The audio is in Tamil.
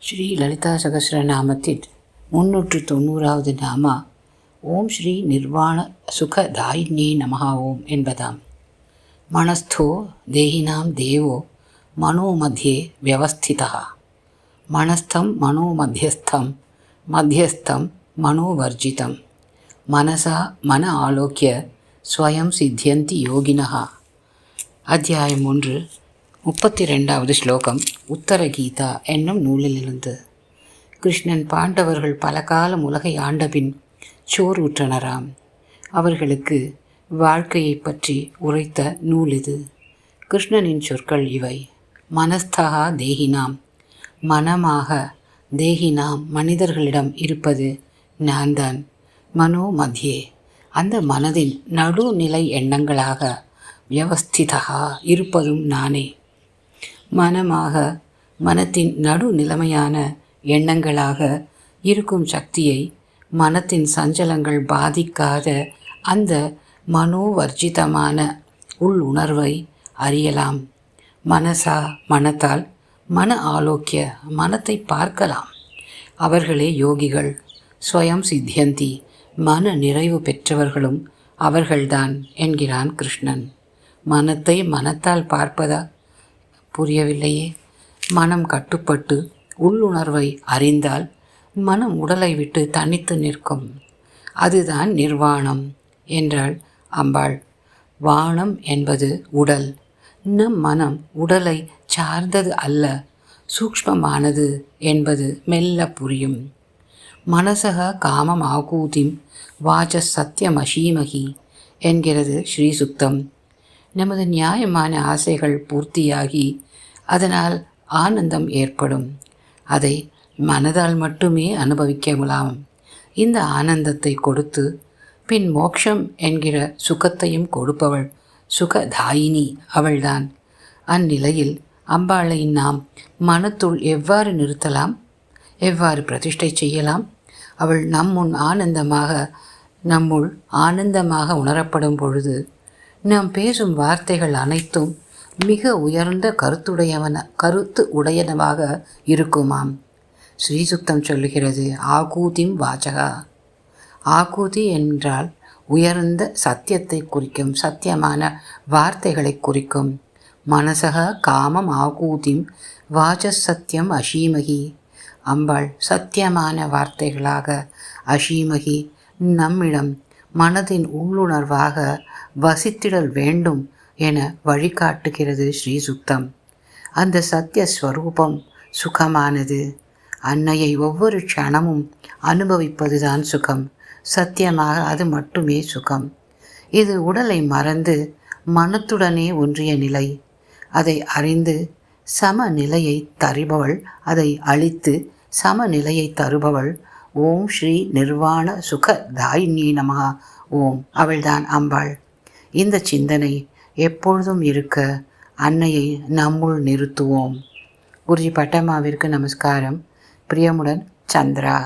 ஸ்ரீ லலிதா சகஸ்ரநாமத்தில் 390வது நாமா ஓம் ஸ்ரீ நிர்வாண சுகதாயின்யே நமஹா ஓம் என்பதாம். மனஸ்தோ தேகினாம் தேவோ மனோமத்தியே வியவஸ்திதா. மனஸ்தம் மனோமத்தியஸ்தம் மத்தியஸ்தம் மனோவர்ஜிதம். மனசா மன ஆலோக்கிய ஸ்வயம் சித்தியந்தி யோகினஹா. அத்தியாயம் 1 32வது ஸ்லோகம் உத்தர கீதா என்னும் நூலிலிருந்து. கிருஷ்ணன் பாண்டவர்கள் பல காலம் உலகை ஆண்டபின் சோர் உற்றனராம். அவர்களுக்கு வாழ்க்கையை பற்றி உரைத்த நூல் இது. கிருஷ்ணனின் சொற்கள் இவை. மனஸ்தகா தேகினாம், மனமாக தேகினாம் மனிதர்களிடம் இருப்பது நான்தான். மனோ மத்தியே, அந்த மனதின் நடுநிலை எண்ணங்களாக வியவஸ்திதா இருப்பதும் நானே. மனமாக மனத்தின் நடுநிலைமையான எண்ணங்களாக இருக்கும் சக்தியை மனத்தின் சஞ்சலங்கள் பாதிக்காத அந்த மனோவர்ஜிதமான உள் உணர்வை அறியலாம். மனசா மனத்தால் மன ஆலோக்கிய மனத்தை பார்க்கலாம். அவர்களே யோகிகள். ஸ்வயம் சித்தியந்தி மன நிறைவு பெற்றவர்களும் அவர்கள்தான் என்கிறான் கிருஷ்ணன். மனத்தை மனத்தால் பார்ப்பதா? புரியவில்லையே. மனம் கட்டுப்பட்டு உள்ளுணர்வை அறிந்தால் மனம் உடலை விட்டு தனித்து நிற்கும். அதுதான் நிர்வாணம் என்றாள் அம்பாள். வாணம் என்பது உடல். நம் மனம் உடலை சார்ந்தது அல்ல, சூக்ஷ்மமானது என்பது மெல்ல புரியும். மனசக காமம் ஆகூதிம் வாச சத்தியமஷீமகி என்கிறது ஸ்ரீசுக்தம். நமது நியாயமான ஆசைகள் பூர்த்தியாகி அதனால் ஆனந்தம் ஏற்படும். அதை மனதால் மட்டுமே அனுபவிக்கலாம். இந்த ஆனந்தத்தை கொடுத்து பின் மோட்சம் என்கிற சுகத்தையும் கொடுப்பவள் சுகதாயினி அவள்தான். அந்நிலையில் அம்பாளை நாம் மனத்துள் எவ்வாறு நிறுத்தலாம், எவ்வாறு பிரதிஷ்டை செய்யலாம்? அவள் நம்முள் ஆனந்தமாக உணரப்படும் பொழுது நாம் பேசும் வார்த்தைகள் அனைத்தும் மிக உயர்ந்த கருத்து உடையனவாக இருக்குமாம். ஸ்ரீசுக்தம் சொல்லுகிறது, ஆகூதிம் வாச்சகா. ஆகூதி என்றால் உயர்ந்த சத்தியத்தை குறிக்கும், சத்தியமான வார்த்தைகளை குறிக்கும். மனசக காமம் ஆகூதிம் வாசசத்தியம் அஷீமகி. அம்பாள் சத்தியமான வார்த்தைகளாக அஷீமகி நம்மிடம் மனதின் உள்ளுணர்வாக வசித்திடல் வேண்டும் என வழிகாட்டுகிறது ஸ்ரீசுக்தம். அந்த சத்திய ஸ்வரூபம் சுகமானது. அன்னையை ஒவ்வொரு க்ஷணமும் அனுபவிப்பதுதான் சுகம். சத்தியமாக அது மட்டுமே சுகம். இது உடலை மறந்து மனத்துடனே ஒன்றிய நிலை. அதை அறிந்து சமநிலையை தருபவள், அதை அழித்து சமநிலையை தருபவள் ஓம் ஸ்ரீ நிர்வாண சுகதாயின்யே நமஹா ஓம். அவள்தான் அம்பாள். இந்த சிந்தனை எப்பொழுதும் இருக்க அன்னையை நம்முள் நிறுத்துவோம். குருஜி பட்டம்மாவிற்கு நமஸ்காரம். பிரியமுடன் சந்திரா.